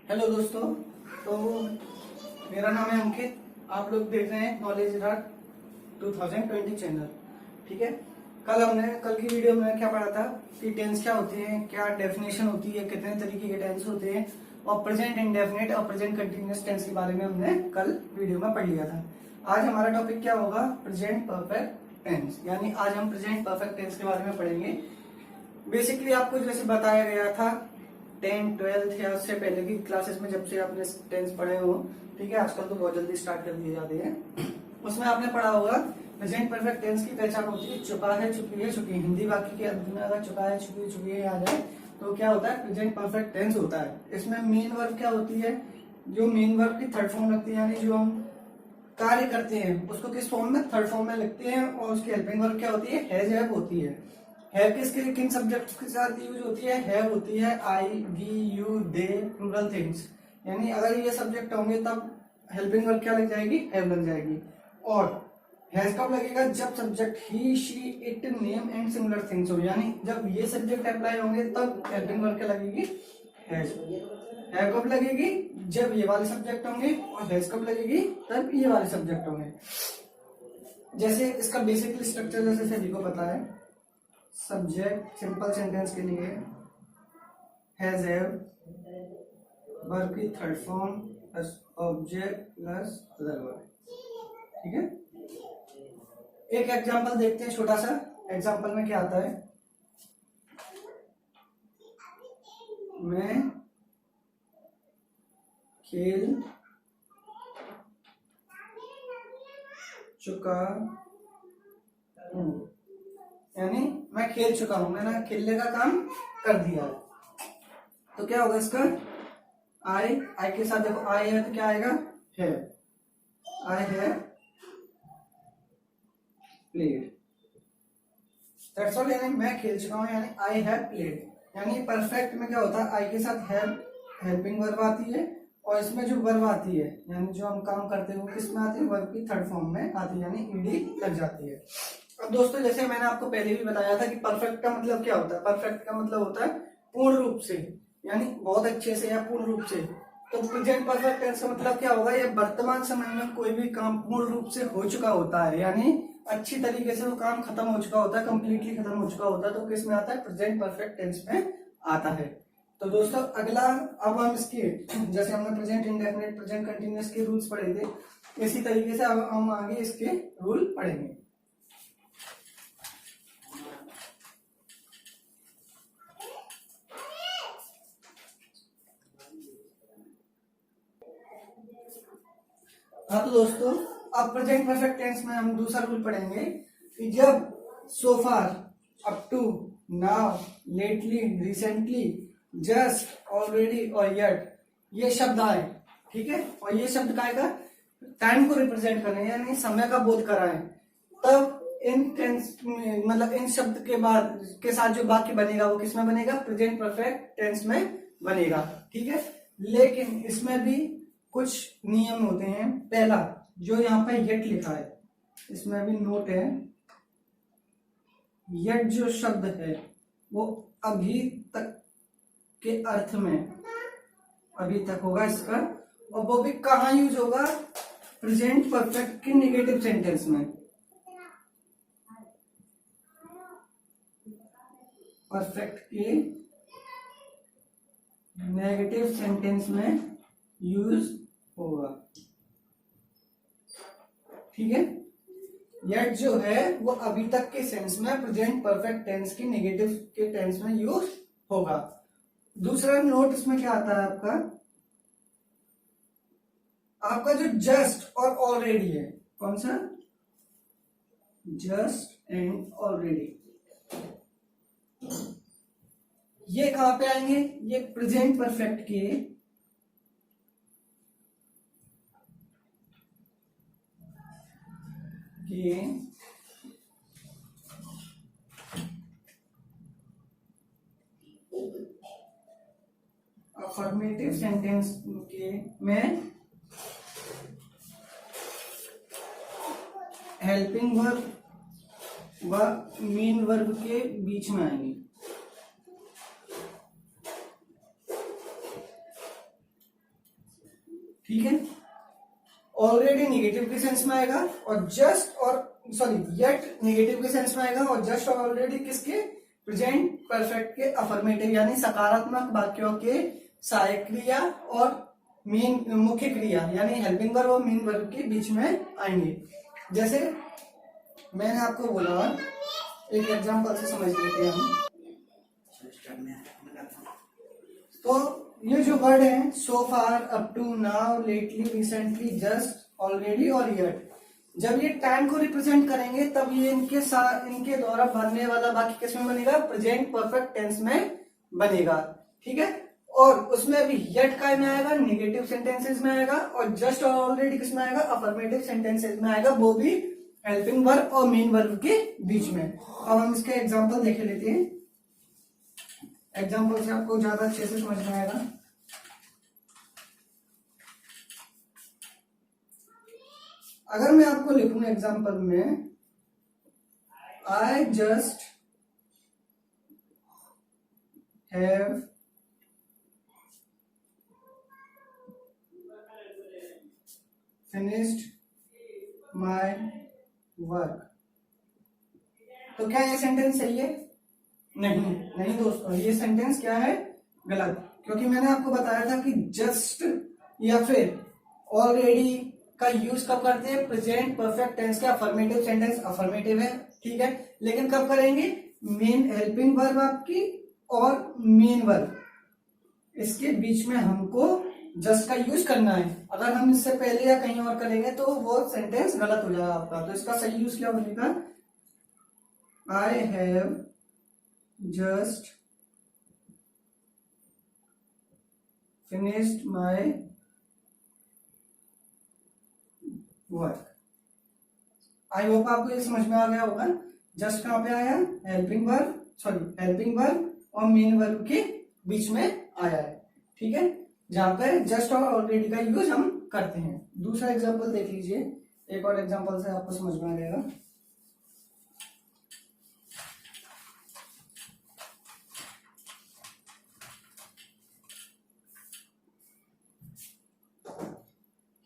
Hello दोस्तों। तो मेरा नाम है अंकित। आप लोग देख रहे हैं नॉलेज राट 2020 चैनल। ठीक है। कल की वीडियो में क्या पढ़ा था कि टेंस क्या होते हैं, क्या डेफिनेशन होती है, कितने तरीके के टेंस होते हैं और प्रेजेंट इंडेफिनिट और प्रेजेंट कंटिन्यूअस टेंस के बारे में हमने कल वीडियो में पढ़ लिया था। आज हमारा टॉपिक क्या होगा? Present perfect tense. यानी आज हम प्रेजेंट परफेक्ट टेंस के बारे में पढ़ेंगे। बेसिकली आपको जैसे बताया गया था 10, 12 या उससे पहले की क्लासेस में, जब से आपने टेंस पढ़े हो, ठीक है, आजकल तो बहुत जल्दी स्टार्ट कर दिए जाते हैं, उसमें आपने पढ़ा होगा प्रेजेंट परफेक्ट टेंस की पहचान होती है चुका है, चुकी है, चुकी। हिंदी वाक्य के अंत में अगर चुका है, चुकी, चुकी है आ जाए तो क्या होता है? प्रेजेंट परफेक्ट टेंस होता है। इसमें मेन वर्ब क्या होती है? जो मेन वर्ब की थर्ड फॉर्म लगती है, यानी जो हम कार्य करते हैं उसको किस फॉर्म में? थर्ड फॉर्म में लिखते हैं। और उसकी हेल्पिंग वर्ब क्या होती है? हैज हैव होती है। हैव किसके किन सब्जेक्ट्स के साथ यूज होती है? हैव होती है I, we, you, they, plural things. यानी अगर ये सब्जेक्ट होंगे तब हेल्पिंग वर्ब क्या लग जाएगी? हैव लग जाएगी। और हैज कब लगेगा? जब subject he, she, it, name and similar things हो। यानी जब ये सब्जेक्ट अप्लाई होंगे तब हेल्पिंग वर्ब क्या लगेगी? हैज। हैव कब लगेगी? जब ये वाले सब्जेक्ट होंगे। और हैज कब लगेगी? तब ये वाले सब्जेक्ट होंगे। जैसे इसका बेसिकली स्ट्रक्चर जैसे सभी को पता है, सब्जेक्ट सिंपल सेंटेंस के लिए हैज हैव, वर्ब की third form plus object plus other verb. ठीक है। एक एग्जांपल देखते हैं, छोटा सा एग्जांपल में क्या आता है। मैं खेल चुका हूं, यानी मैं खेल चुका हूं, मैंने खेलने का काम कर दिया है। तो क्या होगा इसका? आई के साथ देखो आई है तो क्या आएगा? है। आई है प्लेड। That's all. यानी मैं खेल चुका हूं, यानी आई हैव प्लेड। यानी परफेक्ट में क्या होता है? आई के साथ हैव हेल्पिंग वर्ब आती है और इसमें जो वर्ब आती है, यानी जो हम काम करते हैं वो किस में आती है? वर्ब की थर्ड फॉर्म में आती है, यानी ईडी लग जाती है। अब दोस्तों, जैसे मैंने आपको पहले भी बताया था कि परफेक्ट का मतलब क्या होता है? परफेक्ट का मतलब होता है पूर्ण रूप से, यानी बहुत अच्छे से या पूर्ण रूप से। तो प्रेजेंट परफेक्ट टेंस का मतलब क्या होगा? ये वर्तमान समय में कोई भी काम पूर्ण रूप से हो चुका होता है, यानी अच्छी तरीके से वो काम खत्म हो चुका होता है, कंप्लीटली खत्म हो चुका होता है। तो किस में आता है? प्रेजेंट परफेक्ट टेंस में आता है। तो दोस्तों अगला, अब हम इसके, जैसे हमने प्रेजेंट इंडेफिनिट, प्रेजेंट कंटिन्यूअस के रूल्स पढ़े थे, इसी तरीके से अब हम आगे इसके रूल पढ़ेंगे। हाँ, तो दोस्तों अब प्रेजेंट परफेक्ट टेंस में हम दूसरा रूल पढ़ेंगे कि जब so far, up to, now, lately, recently, just, already और येट ये शब्द आए, ठीक है, और ये शब्द काय का टाइम को रिप्रेजेंट करें, यानी समय का बोध कराएं, तब इन टेंस में, मतलब इन शब्द के बाद के साथ जो वाक्य बनेगा वो किसमें बनेगा? प्रेजेंट परफेक्ट टेंस में बनेगा। ठीक है। लेकिन इसमें भी कुछ नियम होते हैं। पहला, जो यहाँ पे येट लिखा है, इसमें भी नोट है, येट जो शब्द है वो अभी तक के अर्थ में अभी तक होगा इसका, और वो भी कहाँ यूज होगा? प्रेजेंट परफेक्ट के नेगेटिव सेंटेंस में। परफेक्ट के नेगेटिव सेंटेंस में यूज होगा। ठीक है। येट जो है वो अभी तक के सेंस में प्रेजेंट परफेक्ट टेंस की नेगेटिव के टेंस में यूज होगा। दूसरा नोट इसमें क्या आता है आपका? आपका जो जस्ट और ऑलरेडी है, कौन सा? जस्ट एंड ऑलरेडी, ये कहां पे आएंगे? ये प्रेजेंट परफेक्ट के अफर्मेटिव सेंटेंस के में हेल्पिंग वर्ब व मेन वर्ब के बीच में आएंगे। ठीक है। ऑलरेडी निगेटिव के सेंस में आएगा, और जस्ट और सॉरी येट निगेटिव के सेंस में आएगा, और जस्ट और ऑलरेडी किसके, प्रेजेंट परफेक्ट के अफर्मेटिव यानी सकारात्मक वाक्यों के सहायक क्रिया और मेन मुख्य क्रिया यानी हेल्पिंग वर्ब और मेन वर्ब के बीच में आएंगे। जैसे मैंने आपको बोला, एक एग्जांपल से समझ लेते हैं हम। तो ये जो वर्ड है so far, up to, now, lately, recently, just, already और येट, जब ये टाइम को रिप्रेजेंट करेंगे तब ये इनके द्वारा बनने वाला वाक्य किसमें बनेगा, प्रेजेंट परफेक्ट टेंस में बनेगा। ठीक है, और उसमें भी येट काय में आएगा, नेगेटिव सेंटेंसेस में आएगा, और जस्ट और ऑलरेडी किसमें आएगा, अफर्मेटिव सेंटेंसेस में आएगा, वो भी हेल्पिंग वर्ब और मेन वर्ब के बीच में। अब हम इसके एग्जांपल देख लेते हैं, एग्जांपल से आपको ज्यादा अच्छे से समझ में आएगा। अगर मैं आपको लिखूं एग्जांपल में, I just have finished my work, तो क्या ये सेंटेंस सही है? नहीं दोस्तों, ये सेंटेंस क्या है, गलत। क्योंकि मैंने आपको बताया था कि जस्ट या फिर ऑलरेडी का यूज कब करते हैं, प्रेजेंट परफेक्ट टेंस के अफर्मेटिव सेंटेंस, अफर्मेटिव है ठीक है, लेकिन कब करेंगे, मेन हेल्पिंग वर्ब आपकी और मेन वर्ब, इसके बीच में हमको जस्ट का यूज करना है। अगर हम इससे पहले या कहीं और करेंगे तो वो सेंटेंस गलत हो जाएगा आपका। तो इसका सही यूज क्या बनेगा, I have just finished my work. I hope आपको ये समझ में आ गया होगा। जस्ट कहां पे आया, हेल्पिंग वर्ब और मेन वर्ब के बीच में आया है। ठीक है, जहां पे जस्ट और ऑलरेडी का यूज हम करते हैं। दूसरा एग्जांपल देख लीजिए, एक और एग्जांपल से आपको समझ में आ जाएगा।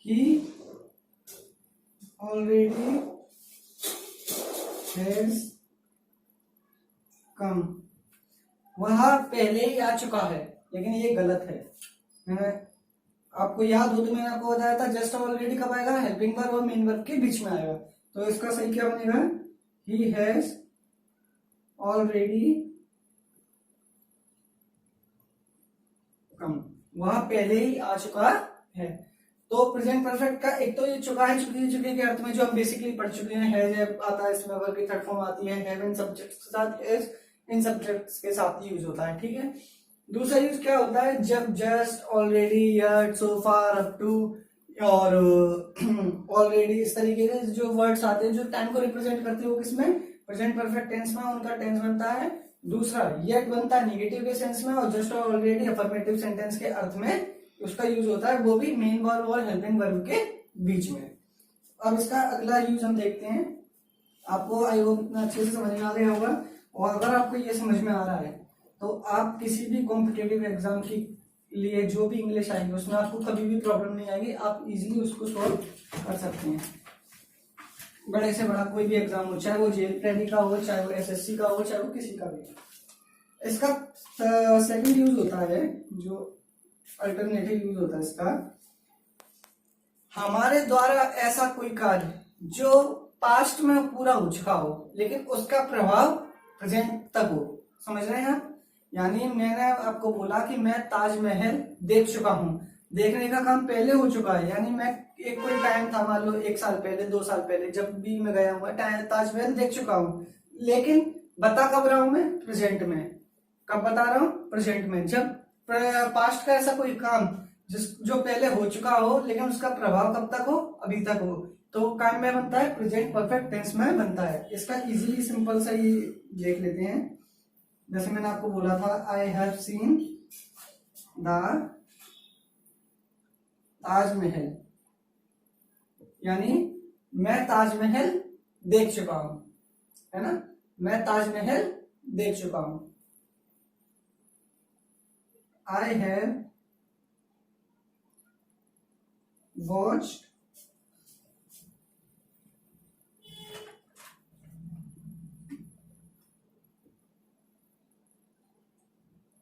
He already has come, वह पहले ही आ चुका है, लेकिन ये गलत है। मैंने आपको याद हो तो मैंने आपको बताया था जस्ट ऑलरेडी कब आएगा, हेल्पिंग वर्ब और मेन वर्ब के बीच में आएगा। तो इसका सही क्या बनेगा, ही हैज ऑलरेडी कम, वह पहले ही आ चुका है। तो प्रेजेंट परफेक्ट का एक तो ये चुका है, चुके के अर्थ में जो हम बेसिकली पढ़ चुके हैं, हैज आता है इसमें, वर्ब की थर्ड फॉर्म आती है, हैव इन सब्जेक्ट्स के साथ, इज इन सब्जेक्ट्स के साथ यूज होता है। ठीक है, दूसरा यूज क्या होता है, जब just, already, yet, so far, up to और ऑलरेडी, इस तरीके के जो वर्ड्स आते हैं जो टाइम को रिप्रेजेंट करते हैं, वो किसमें, प्रेजेंट परफेक्ट टेंस में उनका टेंस बनता है। दूसरा येट बनता है निगेटिव के सेंस में, और जस्ट और ऑलरेडी अफर्मेटिव सेंटेंस के अर्थ में उसका यूज होता है, वो भी मेन वर्ब और हेल्पिंग वर्ब के बीच में। अब इसका अगला यूज हम देखते हैं। आपको आई होप इतना अच्छे से समझ में आ गया होगा, और अगर आपको ये समझ में आ रहा है तो आप किसी भी कॉम्पिटेटिव एग्जाम के लिए जो भी इंग्लिश आएगी उसमें आपको कभी भी प्रॉब्लम नहीं आएगी, आप इजीली उसको सॉल्व कर सकते हैं। बड़े से बड़ा कोई भी एग्जाम हो, चाहे वो जेईई का हो, चाहे वो एसएससी का हो, चाहे वो किसी का भी। इसका सेकंड यूज होता है, जो अल्टरनेटिव यूज होता है इसका, हमारे द्वारा ऐसा कोई कार्य जो पास्ट में पूरा हो चुका हो लेकिन उसका प्रभाव प्रेजेंट तक हो। समझ रहे हैं आप? यानी मैंने आपको बोला कि मैं ताजमहल देख चुका हूं, देखने का काम पहले हो चुका है, यानी मैं एक कोई टाइम था, मान लो 1 साल पहले, 2 साल पहले, जब भी मैं गया हूँ ताजमहल देख चुका हूँ, लेकिन बता कब रहा हूं मैं, प्रेजेंट में। कब बता रहा हूं, प्रेजेंट में। जब पास्ट का ऐसा कोई काम जो पहले हो चुका हो लेकिन उसका प्रभाव कब तक हो, अभी तक हो, तो काम में बनता है, प्रेजेंट परफेक्ट टेंस में बनता है। इसका इजीली सिंपल सा ही देख लेते हैं। जैसे मैंने आपको बोला था, I have seen the Taj Mahal, यानी मैं ताजमहल देख चुका हूं, है ना, मैं ताजमहल देख चुका हूं। I have watched,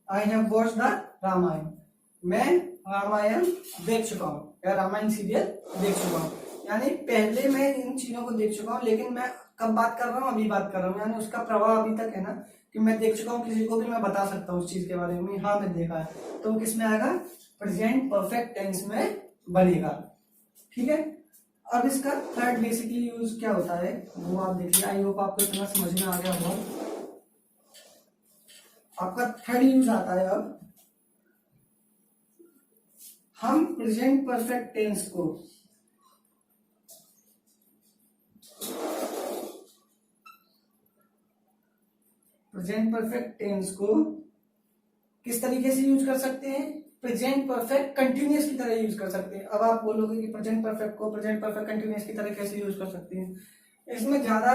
I have watched the Ramayan, मैं रामायण देख चुका हूँ या रामायण सीरियल देख चुका हूँ। यानी पहले मैं इन चीजों को देख चुका हूँ, लेकिन मैं कब बात कर रहा हूँ, अभी बात कर रहा हूँ। यानी उसका प्रभाव अभी तक है ना, कि मैं देख चुका हूँ, किसी को भी मैं बता सकता हूँ उस चीज के बारे में, हाँ मैं देखा है, तो वो किस में आएगा, प्रेजेंट परफेक्ट टेंस में बनेगा। ठीक है, अब इसका थर्ड बेसिकली यूज क्या होता है वो आप देखिए। आई होप आपको इतना समझ में आ गया होगा। आपका थर्ड यूज आता है, अब हम प्रेजेंट परफेक्ट टेंस को किस तरीके से यूज कर सकते हैं, प्रेजेंट परफेक्ट कंटिन्यूअस की तरह यूज कर सकते हैं। अब आप बोलोगे कि प्रेजेंट परफेक्ट को प्रेजेंट परफेक्ट कंटिन्यूअस की तरह कैसे यूज कर सकते हैं, इसमें ज्यादा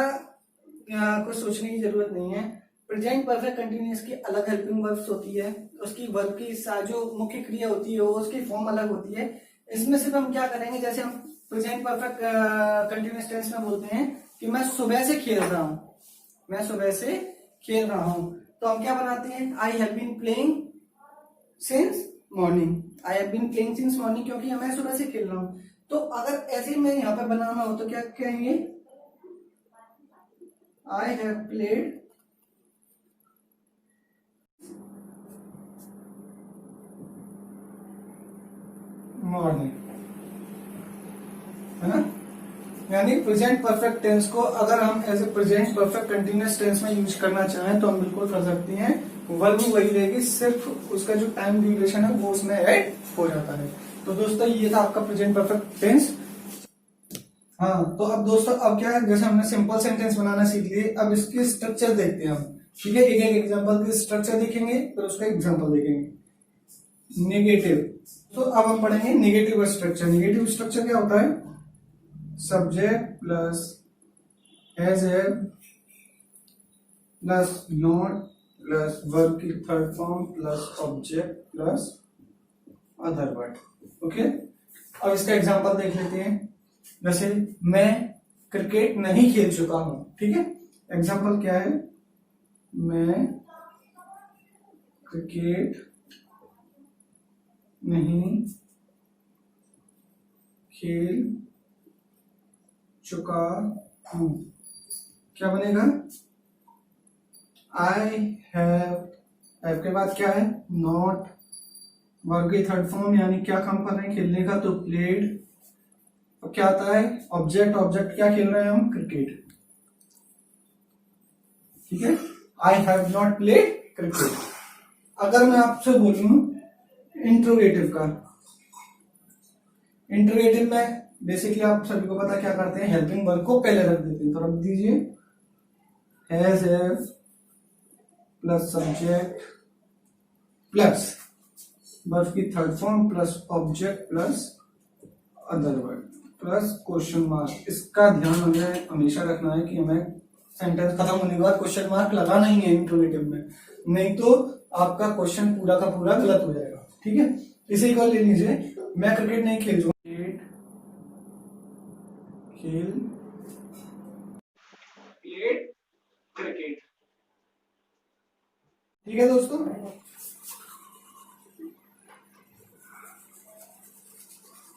कुछ सोचने की जरूरत नहीं है। प्रेजेंट परफेक्ट कंटिन्यूअस की अलग हेल्पिंग वर्ब्स होती है, उसकी वर्ब की जो मुख्य क्रिया होती है वो उसकी फॉर्म अलग होती है। इसमें सिर्फ हम क्या करेंगे, जैसे हम प्रेजेंट परफेक्ट कंटिन्यूअस टेंस में बोलते हैं कि मैं सुबह से खेल रहा हूं, मैं सुबह से खेल रहा हूं, तो हम क्या बनाते हैं, I have been playing since morning, I have been playing since morning, क्योंकि मैं सुबह से खेल रहा हूं। तो अगर ऐसे में यहाँ पे बनाना हो तो क्या कहेंगे, आई हैव प्लेड मॉर्निंग, है ना। यानी प्रेजेंट परफेक्ट टेंस को अगर हम as a present perfect continuous tense में यूज करना चाहें तो हम बिल्कुल कर सकते हैं। वर्ब वही रहेगी, सिर्फ उसका जो टाइम ड्यूरेशन है वो उसमें ऐड हो जाता है। तो दोस्तों ये था आपका प्रेजेंट परफेक्ट टेंस। हाँ, तो अब दोस्तों अब क्या है, जैसे हमने सिंपल सेंटेंस बनाना सीख लिए, अब इसके स्ट्रक्चर देखते हैं हम। ठीक है, एक एक एग्जाम्पल के स्ट्रक्चर देखेंगे, फिर उसका एग्जाम्पल देखेंगे। नेगेटिव, तो अब हम पढ़ेंगे नेगेटिव स्ट्रक्चर। नेगेटिव स्ट्रक्चर क्या होता है, subject plus has have plus not plus verb की third form plus object plus other word. Okay, अब इसका एग्जांपल देख लेते हैं। जैसे मैं क्रिकेट नहीं खेल चुका हूं, ठीक है, एग्जांपल क्या है, मैं क्रिकेट नहीं खेल चुका हूं, क्या बनेगा, आई हैव के बाद क्या है, नॉट, वर्ब की थर्ड फॉर्म यानी क्या काम कर रहे हैं, खेलने का, तो प्लेड। अब क्या आता है, ऑब्जेक्ट, ऑब्जेक्ट क्या खेल रहे हैं हम, क्रिकेट। ठीक है, I have not played cricket. अगर मैं आपसे बोलूं इंट्रोगेटिव का, इंट्रोगेटिव में बेसिकली आप सभी को पता क्या करते हैं, हेल्पिंग वर्ब को पहले रख देते हैं। तो रख दीजिए has have plus subject plus verb की third form plus object plus other word plus question mark. इसका ध्यान हमें हमेशा रखना है कि हमें सेंटेंस खत्म होने के बाद क्वेश्चन मार्क लगाना ही है इंट्रोगेटिव में, नहीं तो आपका क्वेश्चन पूरा का पूरा गलत हो जाएगा। ठीक है, इसे को ले लीजिए, मैं क्रिकेट नहीं खेल क्रिकेट। ठीक है दोस्तों,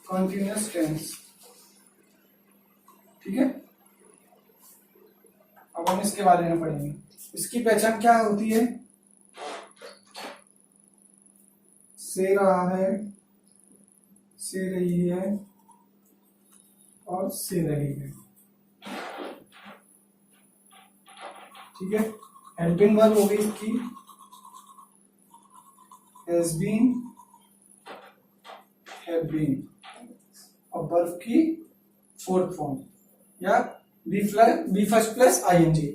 कॉन्टिन्यूअस टेंस। ठीक है, अब हम इसके बारे में पढ़ेंगे। इसकी पहचान क्या होती है, से रहा है, से रही है और से रही है। ठीक है, हेल्पिंग वर्ब हो गई इसकी हैज बीन, हैव बीन, और वर्ब की फोर्थ फॉर्म या बी फर्स्ट प्लस आईएनजी।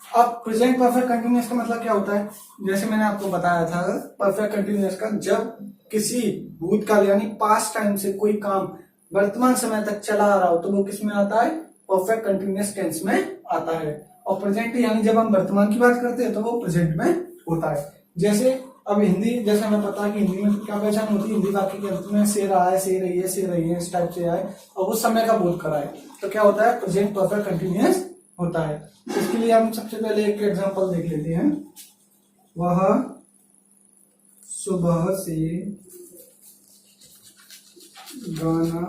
अब प्रेजेंट परफेक्ट कंटिन्यूअस का मतलब क्या होता है, जैसे मैंने आपको बताया था परफेक्ट कंटिन्यूअस का, जब किसी भूतकाल यानी पास्ट टाइम से कोई काम वर्तमान समय तक चला आ रहा हो तो वो किस में आता है, परफेक्ट कंटिन्यूअस टेंस में आता है। और प्रेजेंट यानी जब हम वर्तमान की बात करते हैं तो वो प्रेजेंट में होता है। जैसे अब हिंदी जैसे हमें पता है कि हिंदी में क्या पहचान होती है, हिंदी वाक्य के अंत में से रहा है, से रही है, से रही है, इस टाइप से आए और वो समय का बोध कराए तो क्या होता है, प्रेजेंट परफेक्ट कंटिन्यूअस होता है। इसके लिए हम सबसे पहले एक एग्जांपल देख लेते हैं। वह सुबह से गाना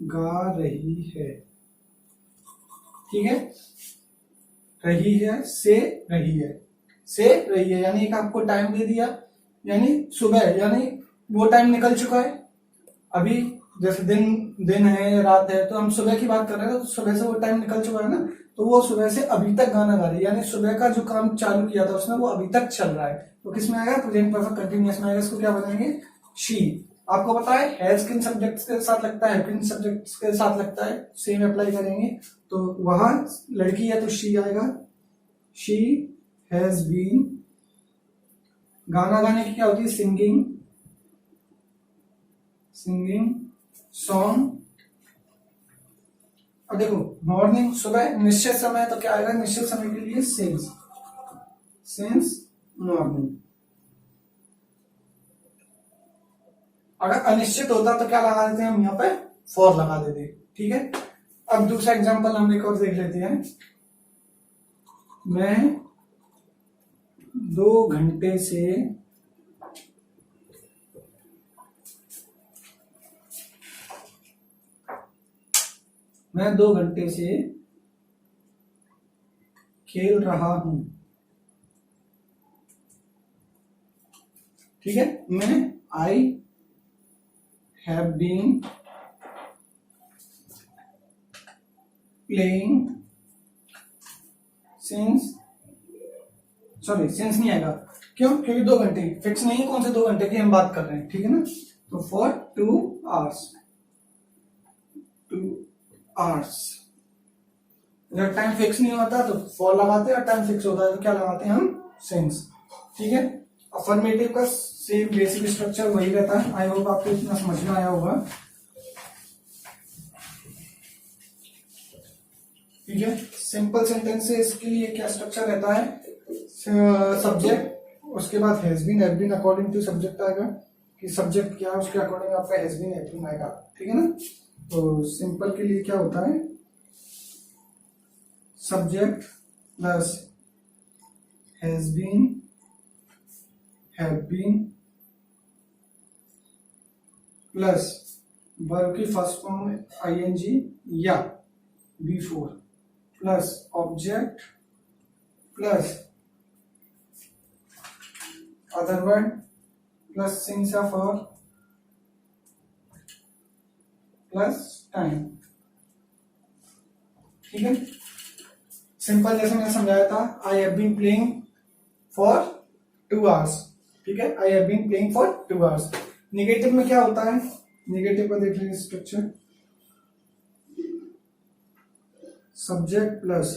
गा रही है। ठीक है, रही है, से रही है, से रही है यानी एक आपको टाइम दे दिया, यानी सुबह, यानी वो टाइम निकल चुका है। अभी जैसे दिन है या रात है तो हम सुबह की बात कर रहे हैं, तो सुबह से वो टाइम निकल चुका है ना, तो वो सुबह से अभी तक गाना गा रही है, यानी सुबह का जो काम चालू किया था उसने वो अभी तक चल रहा है। तो किसमें आएगा, प्रेजेंट परफेक्ट कंटिन्यूअस में आएगा। इसको क्या बनाएंगे, शी। आपको पता है हैज किन सब्जेक्ट्स के साथ लगता है, किन सब्जेक्ट्स के साथ लगता है, सेम अप्लाई करेंगे। तो वहां लड़की है तो शी आएगा, शी हैज बीन। गाना गाने की क्या होती है, सिंगिंग, सिंगिंग सॉन्ग। अब देखो मॉर्निंग, सुबह, निश्चित समय, तो क्या आएगा, निश्चित समय के लिए सिंस, सिंस मॉर्निंग। अगर अनिश्चित होता तो क्या लगा देते हैं हम, यहाँ पे फॉर लगा देते। ठीक है, अब दूसरा एग्जांपल हम एक और देख लेते हैं। मैं 2 घंटे से खेल रहा हूं। ठीक है, मैं I have been playing since, sorry since नहीं आएगा, क्यों, क्योंकि 2 घंटे फिक्स नहीं है कौन से 2 घंटे की हम बात कर रहे हैं। ठीक है ना, तो फॉर 2 आवर्स, 2 आवर्स। अगर टाइम फिक्स नहीं होता तो फॉर लगाते हैं, और टाइम फिक्स होता है तो क्या लगाते हैं हम, सिंस। ठीक है, अफर्मेटिव का सेम बेसिक स्ट्रक्चर वही रहता है। आई होप आपको इतना समझ में आया होगा। ठीक है, सिंपल सेंटेंसेस के लिए क्या स्ट्रक्चर रहता है, सब्जेक्ट, उसके बाद has been, have been according to subject आएगा, कि सब्जेक्ट क्या है उसके अकॉर्डिंग आपका हैज बीन, हैव बीन आएगा। ठीक है ना, तो सिंपल के लिए क्या होता है, subject plus has been, have been plus verb की फर्स्ट फॉर्म आईएनजी या B4 plus object plus other word plus since या फॉर प्लस टाइम। ठीक है, सिंपल जैसे मैंने समझाया था, I have been playing for 2 hours. ठीक है, I have been playing for 2 hours. Negative में क्या होता है, नेगेटिव का देख लीजिए structure, subject plus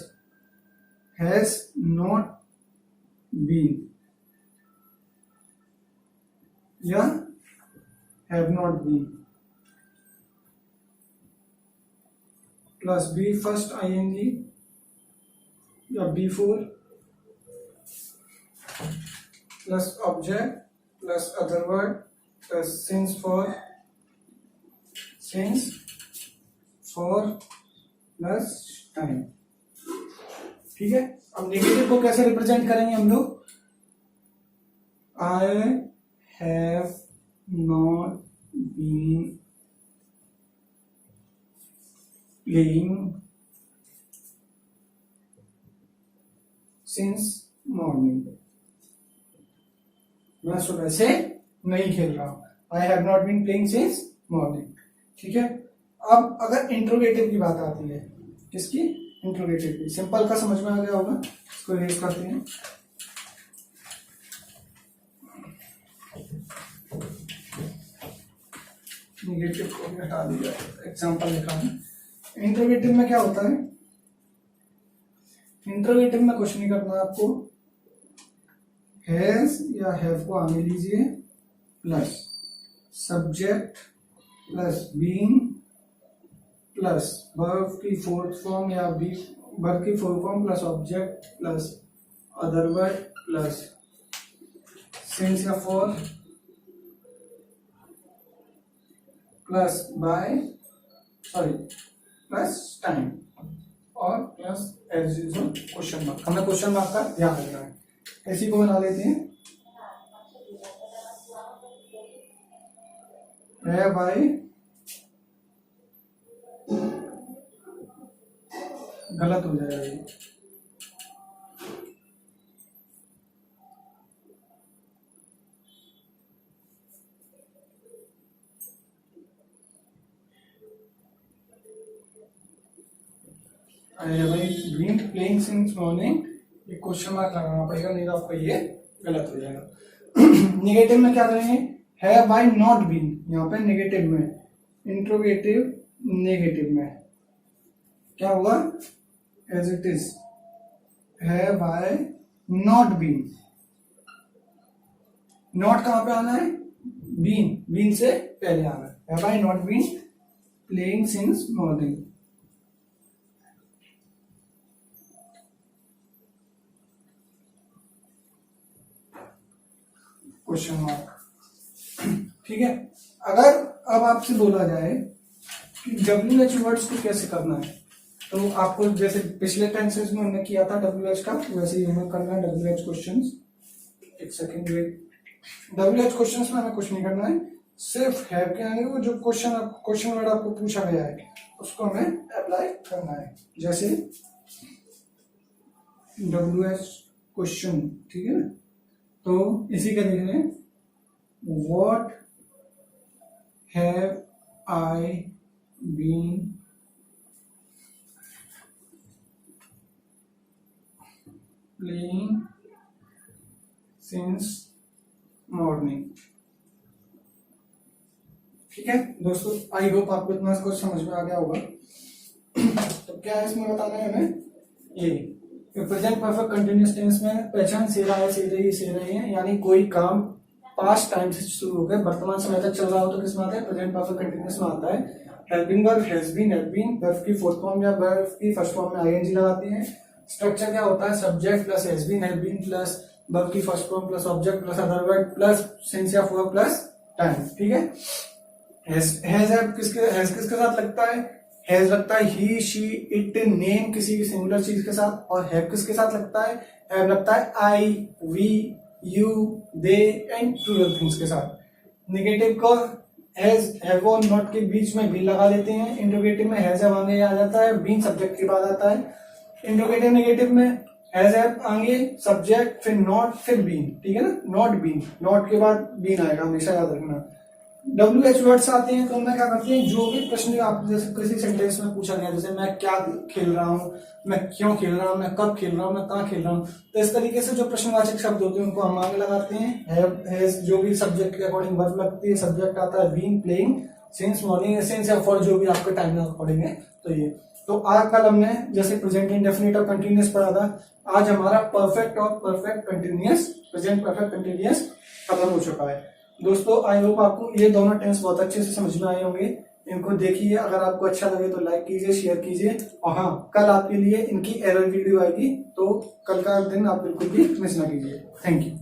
has not been या have not been plus V first ING या B4 plus object plus other word plus since for plus time. ठीक है, अब नेगेटिव को कैसे रिप्रेजेंट करेंगे हम लोग, I have not been playing since morning, मैं सुबह से नहीं खेल रहा हूं, I have not been playing since morning. ठीक है, अब अगर इंट्रोगेटिव की बात आती है, किसकी, इंट्रोगेटिव की, सिंपल का समझ में आ गया होगा, इसको इरेज करते हैं। नेगेटिव को भी हटा दिया, एग्जांपल लिखा है। इंट्रोगेटिव में क्या होता है, इंट्रोगेटिव में कुछ नहीं करना आपको, हैज या हैव को आने लीजिए plus subject plus being plus verb की फोर्थ फॉर्म या बी वर्ब की fourth form plus object plus other word plus since या for plus by plus time और plus as usual question mark. हमें क्वेश्चन मार्क का ध्यान रखना है। इसी को बना लेते हैं बाई, गलत हो जाएगा ये, भाई बीन प्लेइंग सिंस मॉर्निंग, ये क्वेश्चन मार्क लगाना पड़ेगा, नहीं तो आपका ये गलत हो जाएगा। निगेटिव में क्या करेंगे, हैव आई नॉट बीन, यहाँ पे नेगेटिव में, इंट्रोगेटिव नेगेटिव में क्या होगा, as it is have I not been. Not कहां पे आना है, बीन से पहले आना है। Have I not been playing since morning. Question mark, ठीक है। अगर अब आपसे बोला जाए कि WH वर्ड्स को कैसे करना है, तो आपको जैसे पिछले टेंसेस में हमने किया था WH का, वैसे ही हमें करना है WH क्वेश्चंस। एक सेकेंड वेट, WH क्वेश्चंस में हमें कुछ नहीं करना है, सिर्फ हैव के आगे वो जो क्वेश्चन वर्ड आपको पूछा गया है उसको हमें अप्लाई करना है। जैसे WH क्वेश्चन, ठीक है ना, तो इसी के लिए what have I been playing since morning. ठीक है दोस्तों, आई होप आपको इतना कुछ समझ में आ गया होगा। तो क्या है इसमें बताना है हमें, ये प्रेजेंट परफेक्ट कंटिन्यूअस टेंस में पहचान से रहा है, से रही है, यानी कोई काम पास्ट टाइम से शुरू होकर वर्तमान समय तक चल रहा हो तो किसमें आता है, प्रेजेंट परफेक्ट कंटिन्यूअस में आता है। Helping verb has been, have been, verb की फोर्थ फॉर्म या वर्ब की फर्स्ट फॉर्म में आईएनजी लगाते हैं। स्ट्रक्चर क्या होता है, subject plus has been, have been plus verb की first form plus object plus other word plus since या फॉर प्लस टाइम। ठीक है, हैज किसके साथ लगता है, हैज लगता है ही शी इट नेम किसी भी सिंगुलर चीज के साथ, और हैव किसके साथ लगता है, हैव लगता है I we you they and plural things के साथ। नेगेटिव को हैज हैव और नॉट के बीच में भी लगा देते हैं। इंट्रोगेटिव में हैज हैव आगे आ जाता है, बीन सब्जेक्ट के बाद आता है। इंट्रोगेटिव नेगेटिव में हैज हैव आगे सब्जेक्ट, फिर नॉट, फिर बीन। ठीक है ना, नॉट बीन, नॉट के बाद बीन आएगा, हमेशा याद रखना। WH वर्ड्स आते हैं तो हम क्या करते हैं, जो भी प्रश्न आप जैसे किसी सेंटेंस में पूछा गया, जैसे मैं क्या खेल रहा हूँ, मैं क्यों खेल रहा हूँ, मैं कब खेल रहा हूँ, मैं कहाँ खेल रहा हूँ, तो इस तरीके से जो प्रश्नवाचक शब्द होते हैं उनको हम आगे लगाते हैं। हैव हैज जो भी सब्जेक्ट के अकॉर्डिंग वर्ब लगती है, सब्जेक्ट आता है been, playing, since, morning, since या फॉर जो भी आपके टाइम अकॉर्डिंग है। तो ये तो आज कल हमने जैसे प्रेजेंट इंडेफिनिट और कंटिन्यूअस पढ़ा था, आज हमारा परफेक्ट और perfect continuous, present perfect continuous खत्म हो चुका है। दोस्तों आई होप आपको ये दोनों टेंस बहुत अच्छे से समझ में आए होंगे। इनको देखिए, अगर आपको अच्छा लगे तो लाइक कीजिए, शेयर कीजिए, और हाँ, कल आपके लिए इनकी एरर वीडियो आएगी, तो कल का दिन आप बिल्कुल भी मिस ना कीजिए। Thank you.